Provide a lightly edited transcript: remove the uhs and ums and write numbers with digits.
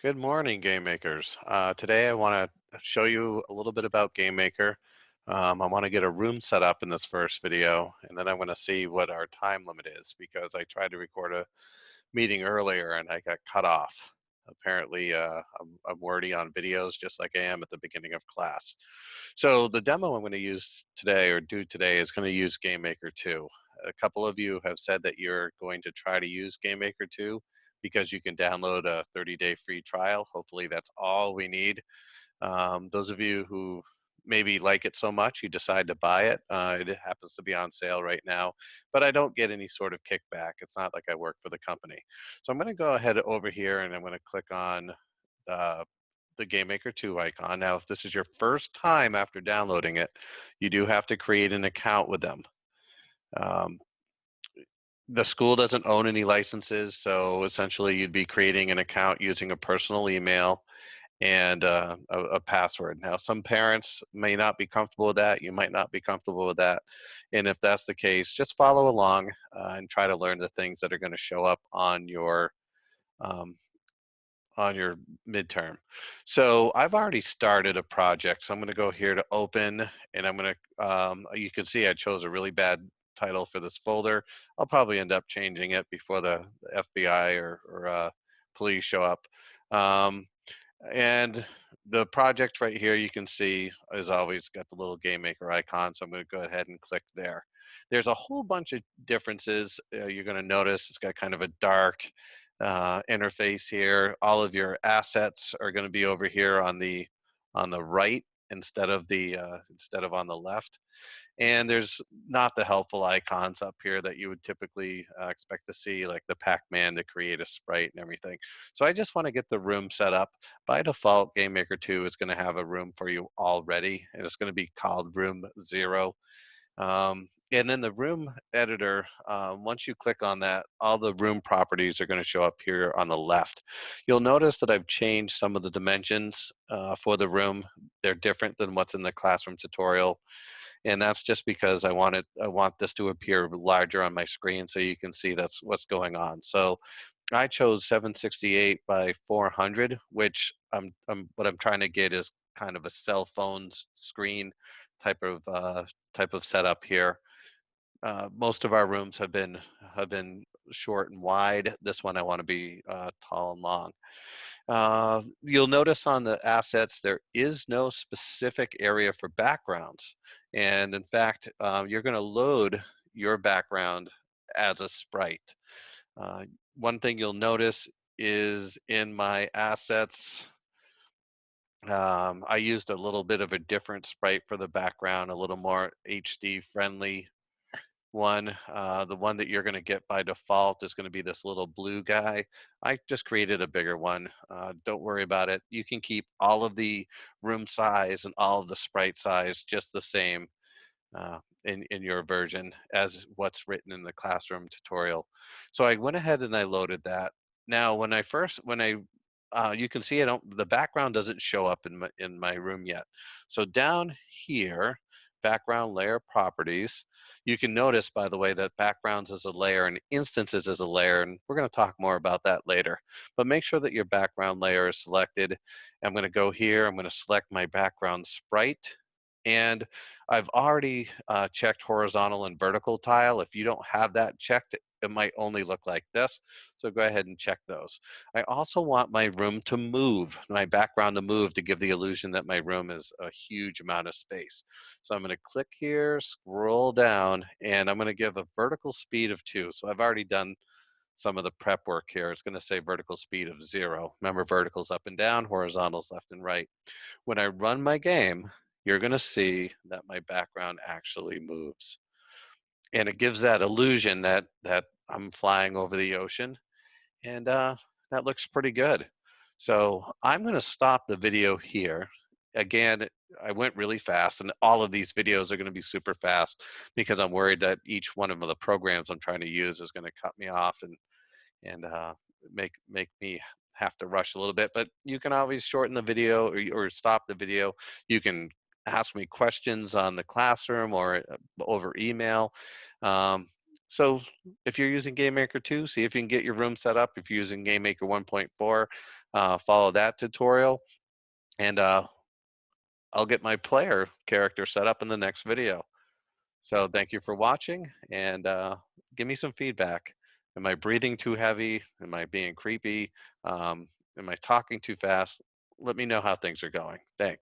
Good morning, game makers. Today I want to show you a little bit about Gamemaker. I want to get a room set up in this first video, and then I want to see what our time limit is because I tried to record a meeting earlier and I got cut off. Apparently, I'm wordy on videos just like I am at the beginning of class. So the demo I'm going to use today or do today is going to use Gamemaker 2. A couple of you have said that you're going to try to use Gamemaker 2 because you can download a 30-day free trial. Hopefully that's all we need. Those of you who maybe like it so much you decide to buy it, it happens to be on sale right now, but I don't get any sort of kickback. It's not like I work for the company. So I'm going to go ahead over here and I'm going to click on uh, the GameMaker 2 icon. Now, if this is your first time after downloading it, you do have to create an account with them. Um, the school doesn't own any licenses, so essentially you'd be creating an account using a personal email and a password. Now, some parents may not be comfortable with that. You might not be comfortable with that. And if that's the case, just follow along and try to learn the things that are going to show up um, on your midterm. So I've already started a project. So I'm going to go here to open, and I'm going to, you can see I chose a really bad title for this folder. I'll probably end up changing it before the FBI or police show up. Um, and the project right here, you can see, is always got the little game maker icon. So I'm going to go ahead and click there. There's a whole bunch of differences. You're going to notice it's got kind of a dark interface here. All of your assets are going to be over here on the right instead of on the left. And there's not the helpful icons up here that you would typically expect to see, like the Pac-Man to create a sprite and everything. So I just want to get the room set up. By default, GameMaker 2 is going to have a room for you already, and it's going to be called Room 0. And then the room editor, once you click on that, all the room properties are going to show up here on the left. You'll notice that I've changed some of the dimensions for the room. They're different than what's in the classroom tutorial, and that's just because I want this to appear larger on my screen so you can see that's what's going on. So I chose 768 by 400, which what I'm trying to get is kind of a cell phone screen type of setup here. Most of our rooms have been short and wide. This one I want to be tall and long. You'll notice on the assets there is no specific area for backgrounds, and in fact, you're going to load your background as a sprite. One thing you'll notice is in my assets, I used a little bit of a different sprite for the background, a little more HD friendly one. The one that you're going to get by default is going to be this little blue guy. I just created a bigger one. Don't worry about it. You can keep all of the room size and all of the sprite size just the same in your version as what's written in the classroom tutorial. So I went ahead and I loaded that. Now, you can see the background doesn't show up in my room yet. So down here, background layer properties, you can notice, by the way, that backgrounds is a layer and instances is a layer, and we're going to talk more about that later. But make sure that your background layer is selected. I'm going to go here, I'm going to select my background sprite, and I've already checked horizontal and vertical tile. If you don't have that checked, it might only look like this. So go ahead and check those. I also want my room to move, my background to move, to give the illusion that my room is a huge amount of space. So I'm going to click here, scroll down, and I'm going to give a vertical speed of 2. So I've already done some of the prep work here. It's going to say vertical speed of 0. Remember, verticals up and down, horizontals left and right. When I run my game, you're going to see that my background actually moves. And it gives that illusion that I'm flying over the ocean, and that looks pretty good. So I'm going to stop the video here. Again, I went really fast, and all of these videos are going to be super fast because I'm worried that each one of the programs I'm trying to use is going to cut me off and make me have to rush a little bit. But you can always shorten the video or stop the video. You can ask me questions on the classroom or over email. Um, So if you're using GameMaker 2, see if you can get your room set up. If you're using GameMaker 1.4, follow that tutorial, and I'll get my player character set up in the next video. So thank you for watching, and give me some feedback. Am I breathing too heavy? Am I being creepy? Am I talking too fast? Let me know how things are going. Thanks.